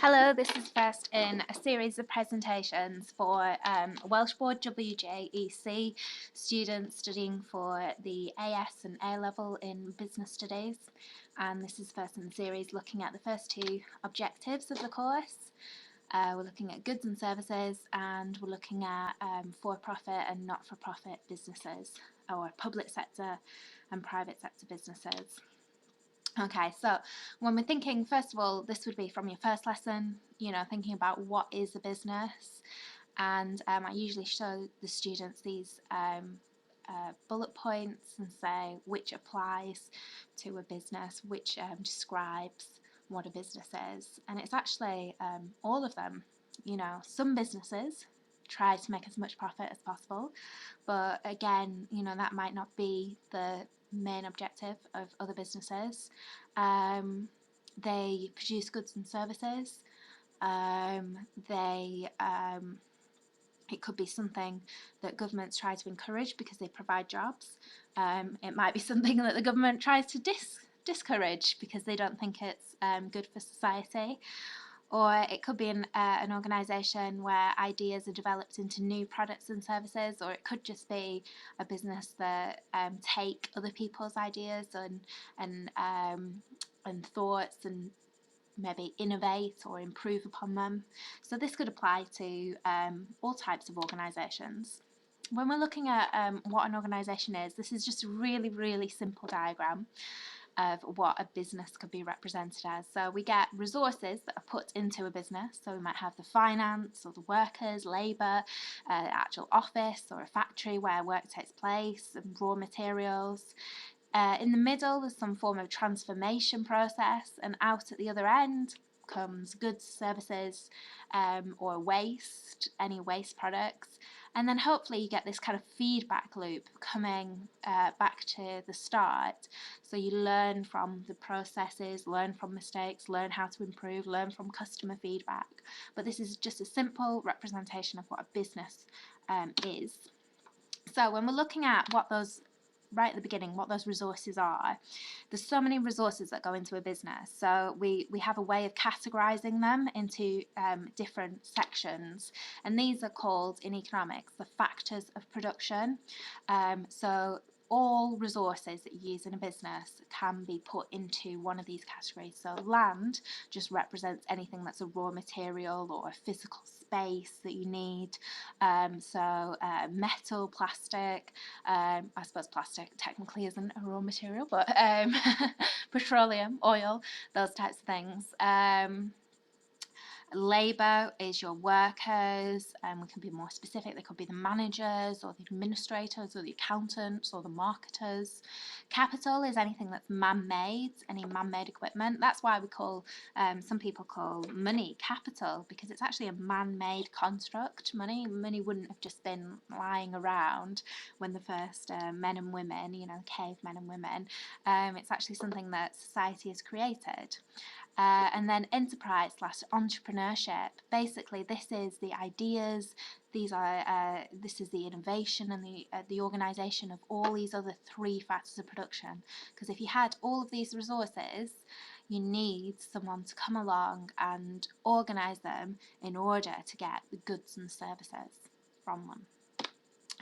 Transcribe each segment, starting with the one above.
Hello, this is first in a series of presentations for Welsh Board WJEC students studying for the AS and A level in business studies, and this is first in the series looking at the first two objectives of the course. We're looking at goods and services, and we're looking at for-profit and not-for-profit businesses, or public sector and private sector businesses. Okay, so when we're thinking, first of all, this would be from your first lesson, thinking about what is a business. And I usually show the students these bullet points and say which applies to a business, which describes what a business is. And it's actually all of them. Some businesses try to make as much profit as possible, but again, that might not be the main objective of other businesses. They produce goods and services. It could be something that governments try to encourage because they provide jobs. It might be something that the government tries to discourage because they don't think it's good for society. Or it could be an organisation where ideas are developed into new products and services, or it could just be a business that take other people's ideas and thoughts and maybe innovate or improve upon them. So this could apply to all types of organisations. When we're looking at what an organisation is, this is just a really, really simple diagram of what a business could be represented as. So we get resources that are put into a business. So we might have the finance or the workers, labour, actual office or a factory where work takes place, and raw materials. In the middle, there's some form of transformation process, and out at the other end comes goods, services, or waste, any waste products. And then hopefully you get this kind of feedback loop coming back to the start. So you learn from the processes, learn from mistakes, learn how to improve, learn from customer feedback. But this is just a simple representation of what a business is. So when we're looking at what those right at the beginning, what those resources are. There's so many resources that go into a business. So we have a way of categorizing them into different sections. And these are called, in economics, the factors of production. So all resources that you use in a business can be put into one of these categories. So land just represents anything that's a raw material or a physical space that you need. Metal, plastic, I suppose plastic technically isn't a raw material, but petroleum, oil, those types of things. Labour is your workers, and we can be more specific. They could be the managers or the administrators or the accountants or the marketers. Capital is anything that's man-made, any man-made equipment. That's why we call, some people call money capital, because it's actually a man-made construct. Money wouldn't have just been lying around when the first men and women, cavemen and women. It's actually something that society has created. And then enterprise / entrepreneurship. Basically, this is the ideas. This is the innovation and the organisation of all these other three factors of production. Because if you had all of these resources, you need someone to come along and organise them in order to get the goods and services from them.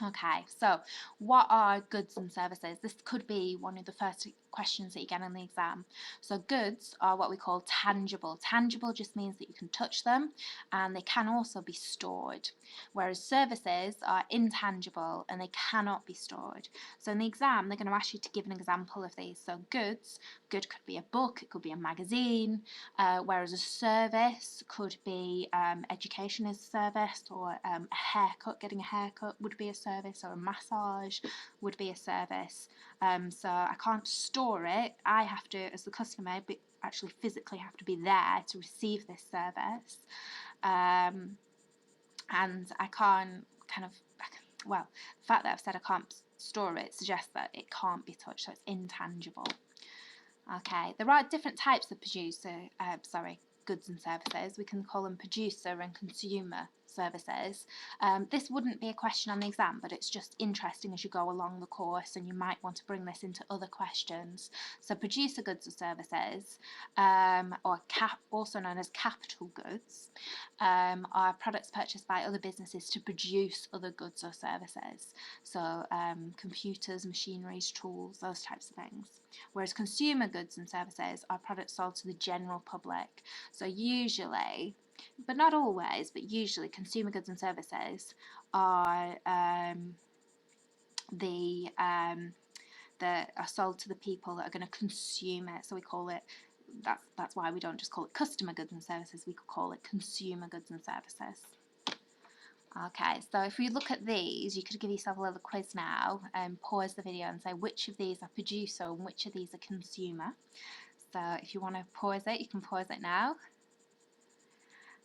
Okay, so what are goods and services? This could be one of the first questions that you get in the exam. So goods are what we call tangible. Tangible just means that you can touch them, and they can also be stored, whereas services are intangible and they cannot be stored. So in the exam, they're going to ask you to give an example of these. So good could be a book, it could be a magazine, whereas a service could be education is a service, or a haircut, getting a haircut would be a service, or a massage would be a service. So I can't store it. I have to, as the customer, actually physically have to be there to receive this service. And I can't the fact that I've said I can't store it suggests that it can't be touched, so it's intangible. Okay, there are different types of goods and services. We can call them producer and consumer services. This wouldn't be a question on the exam, but it's just interesting as you go along the course, and you might want to bring this into other questions. So producer goods or services, also known as capital goods, are products purchased by other businesses to produce other goods or services. So computers, machineries, tools, those types of things. Whereas consumer goods and services are products sold to the general public. So usually, but not always, but usually consumer goods and services are that are sold to the people that are going to consume it. So we call it, that's why we don't just call it customer goods and services, we could call it consumer goods and services. Okay, so if we look at these, you could give yourself a little quiz now and pause the video and say which of these are producer and which of these are consumer. So if you want to pause it, you can pause it now.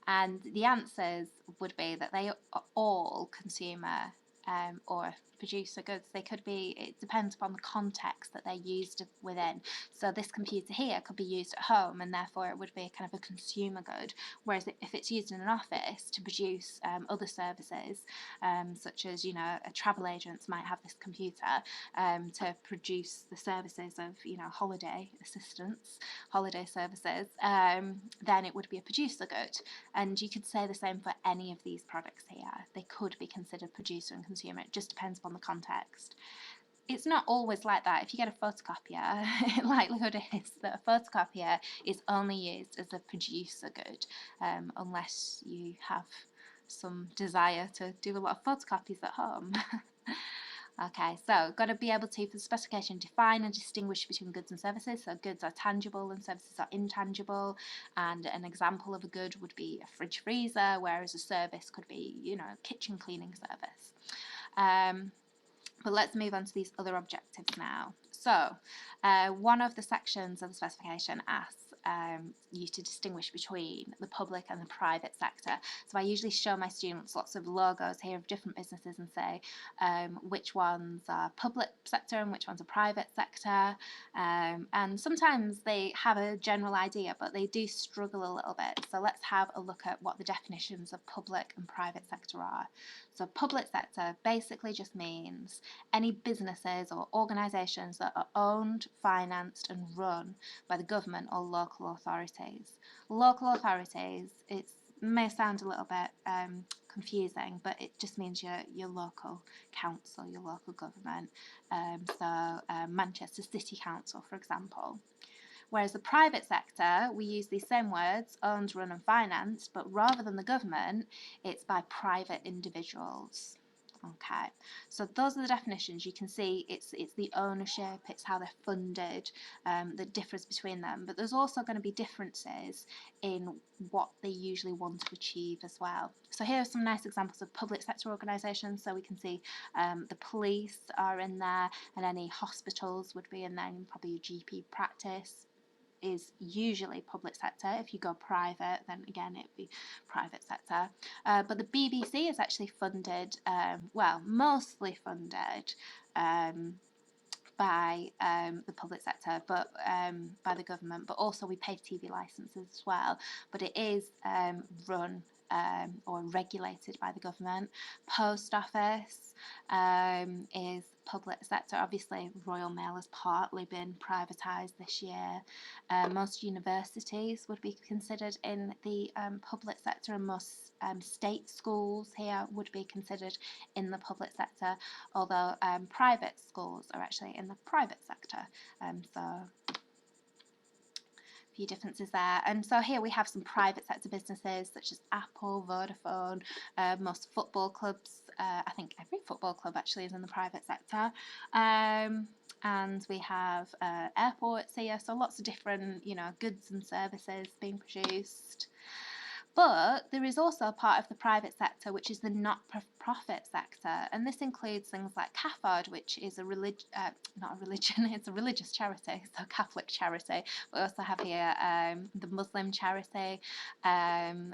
And the answers would be that they are all consumer or producer goods. They could be, it depends upon the context that they're used within. So this computer here could be used at home, and therefore it would be kind of a consumer good. Whereas if it's used in an office to produce other services, such as, you know, a travel agent might have this computer to produce the services of, you know, holiday assistance, holiday services, then it would be a producer good. And you could say the same for any of these products here. They could be considered producer and consumer. It just depends upon the context. It's not always like that. If you get a photocopier, likelihood is that a photocopier is only used as a producer good, unless you have some desire to do a lot of photocopies at home. Okay, so got to be able to, for the specification, define and distinguish between goods and services. So goods are tangible and services are intangible. And an example of a good would be a fridge freezer, whereas a service could be, you know, a kitchen cleaning service. But let's move on to these other objectives now. So one of the sections of the specification asks you to distinguish between the public and the private sector. So I usually show my students lots of logos here of different businesses and say which ones are public sector and which ones are private sector. And sometimes they have a general idea, but they do struggle a little bit. So let's have a look at what the definitions of public and private sector are. So public sector basically just means any businesses or organisations that are owned, financed and run by the government or local authorities. Local authorities, it may sound a little bit confusing, but it just means your local council, your local government. Manchester City Council, for example. Whereas the private sector, we use these same words, owned, run and financed, but rather than the government, it's by private individuals. Okay, so those are the definitions. You can see it's the ownership, it's how they're funded, the difference between them. But there's also going to be differences in what they usually want to achieve as well. So here are some nice examples of public sector organisations. So we can see the police are in there, and any hospitals would be in there, and probably your GP practice is usually public sector. If you go private, then again it would be private sector. But the BBC is actually funded, well, mostly funded by the public sector, but by the government, but also we pay TV licenses as well. But it is run or regulated by the government. Post office is public sector. Obviously, Royal Mail has partly been privatised this year. Most universities would be considered in the public sector, and most state schools here would be considered in the public sector, although private schools are actually in the private sector. So few differences there. And so here we have some private sector businesses such as Apple, Vodafone, most football clubs. I think every football club actually is in the private sector. And we have airports here, so lots of different, you know, goods and services being produced. But there is also a part of the private sector which is the not-for-profit sector, and this includes things like CAFOD, which is a not a religion, it's a religious charity, so Catholic charity. We also have here the Muslim charity.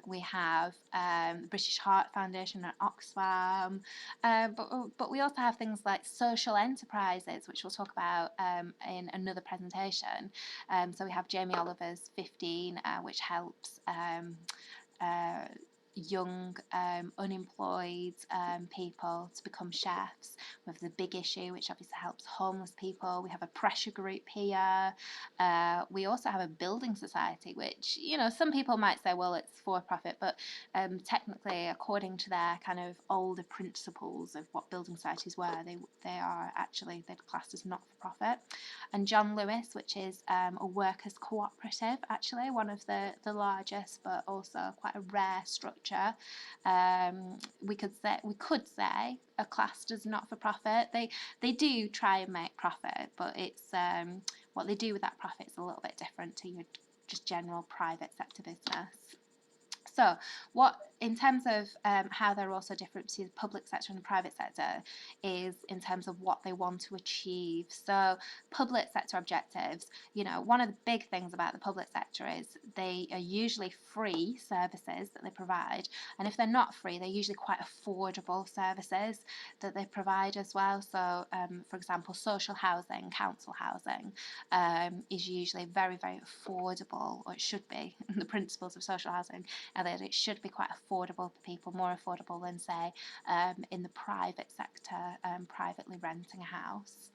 We have the British Heart Foundation and Oxfam, but we also have things like social enterprises, which we'll talk about in another presentation. So we have Jamie Oliver's 15, which helps young unemployed people to become chefs. We have the big issue, which obviously helps homeless people. We have a pressure group here. We also have a building society, which, you know, some people might say, well, it's for profit, but technically, according to their kind of older principles of what building societies were, they are actually, they're classed as not for profit. And John Lewis, which is a workers' cooperative, actually one of the largest, but also quite a rare structure. We could say are classed as not for profit. They do try and make profit, but it's what they do with that profit is a little bit different to your just general private sector business. So, in terms of how they're also different to the public sector and the private sector, is in terms of what they want to achieve. So, public sector objectives, you know, one of the big things about the public sector is they are usually free services that they provide. And if they're not free, they're usually quite affordable services that they provide as well. So, for example, social housing, council housing is usually very, very affordable, or it should be. The principles of social housing are that it should be quite affordable for people, more affordable than, say, in the private sector, privately renting a house.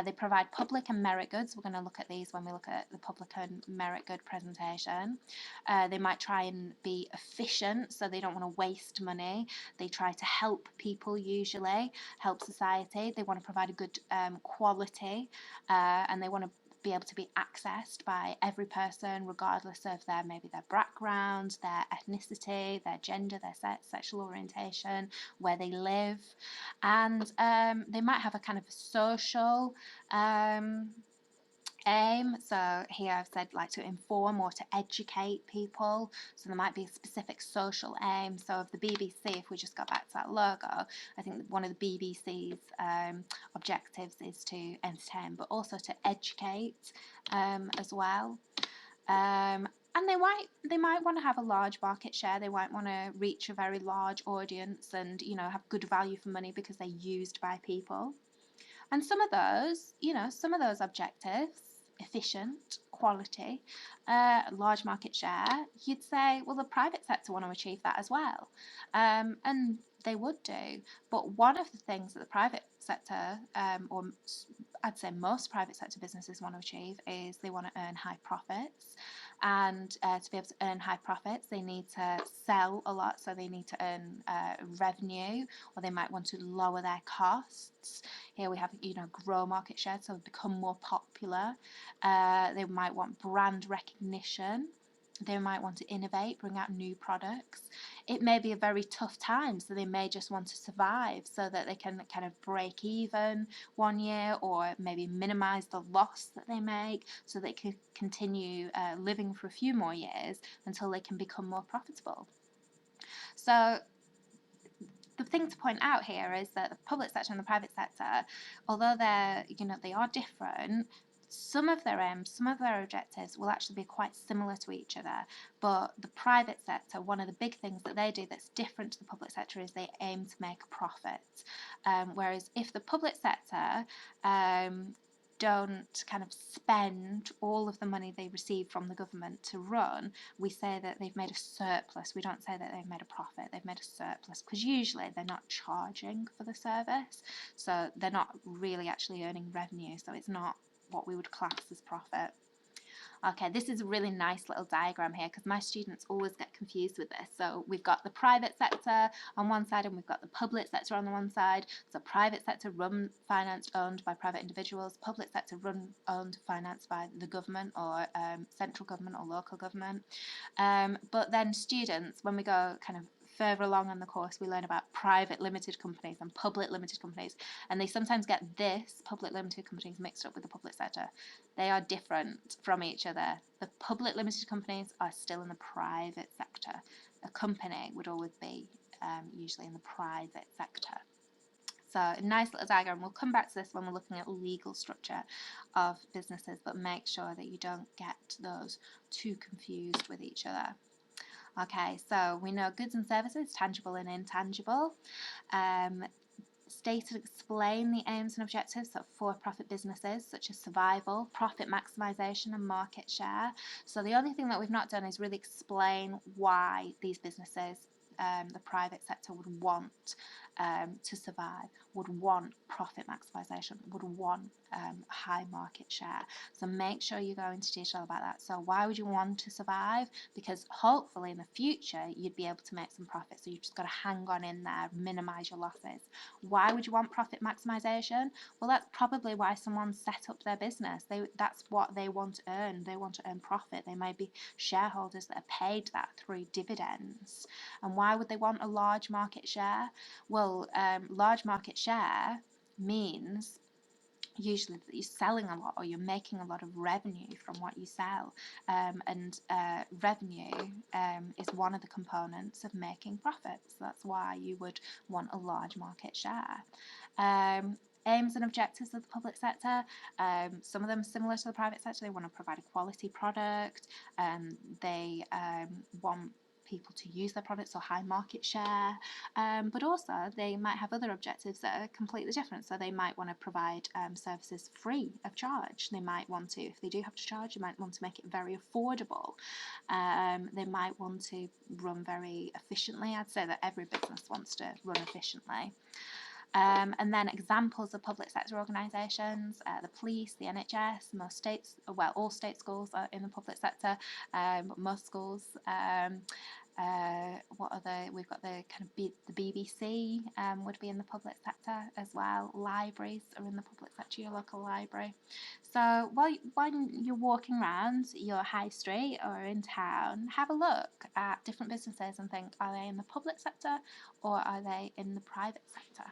They provide public and merit goods. We're going to look at these when we look at the public and merit good presentation. They might try and be efficient, so they don't want to waste money. They try to help people, usually, help society. They want to provide a good quality, and they want to be able to be accessed by every person, regardless of maybe their background, their ethnicity, their gender, their sexual orientation, where they live. And they might have a kind of social aim. So here I've said like to inform or to educate people. So there might be a specific social aim. So of the BBC, if we just go back to that logo, I think one of the BBC's objectives is to entertain, but also to educate as well. And they might want to have a large market share. They might want to reach a very large audience and, you know, have good value for money because they're used by people. And some of those objectives, efficient, quality, large market share, you'd say, well, the private sector want to achieve that as well. And they would do. But one of the things that the private sector, or I'd say most private sector businesses want to achieve, is they want to earn high profits. And to be able to earn high profits, they need to sell a lot, so they need to earn revenue, or they might want to lower their costs. Here we have, you know, grow market share, so become more popular. They might want brand recognition. They might want to innovate, bring out new products. It may be a very tough time, so they may just want to survive so that they can kind of break even one year, or maybe minimize the loss that they make so they can continue living for a few more years until they can become more profitable. So the thing to point out here is that the public sector and the private sector, although they are different, some of their aims, some of their objectives will actually be quite similar to each other. But the private sector, one of the big things that they do that's different to the public sector is they aim to make a profit. Whereas if the public sector don't kind of spend all of the money they receive from the government to run, we say that they've made a surplus. We don't say that they've made a profit, they've made a surplus, because usually they're not charging for the service, so they're not really actually earning revenue, so it's not what we would class as profit. Okay, this is a really nice little diagram here because my students always get confused with this. So we've got the private sector on one side and we've got the public sector on the one side. So private sector run, financed, owned by private individuals. Public sector run, owned, financed by the government, or central government or local government. But then students, when we go kind of further along on the course, we learn about private limited companies and public limited companies, and they sometimes get this public limited companies mixed up with the public sector. They are different from each other. The public limited companies are still in the private sector. A company would always be usually in the private sector. So a nice little diagram. We'll come back to this when we're looking at legal structure of businesses, but make sure that you don't get those too confused with each other. Okay, so we know goods and services, tangible and intangible. State and explain the aims and objectives of for-profit businesses, such as survival, profit maximisation and market share. So the only thing that we've not done is really explain why these businesses the private sector would want to survive, would want profit maximisation, would want high market share. So make sure you go into detail about that. So why would you want to survive? Because hopefully in the future you'd be able to make some profit. So you've just got to hang on in there, minimise your losses. Why would you want profit maximisation? Well, that's probably why someone set up their business. That's what they want to earn. They want to earn profit. They may be shareholders that are paid that through dividends. And why would they want a large market share? Well, large market share means usually that you're selling a lot or you're making a lot of revenue from what you sell, and revenue is one of the components of making profits. That's why you would want a large market share. Aims and objectives of the public sector, some of them similar to the private sector. They want to provide a quality product, they want people to use their products or high market share, but also they might have other objectives that are completely different. So they might want to provide services free of charge. They might want to, if they do have to charge, they might want to make it very affordable. They might want to run very efficiently. I'd say that every business wants to run efficiently. And then examples of public sector organisations, the police, the NHS, most states, well, all state schools are in the public sector, but most schools, what are we've got the kind of the BBC would be in the public sector as well. Libraries are in the public sector, your local library. So when you're walking around your high street or in town, have a look at different businesses and think, are they in the public sector or are they in the private sector?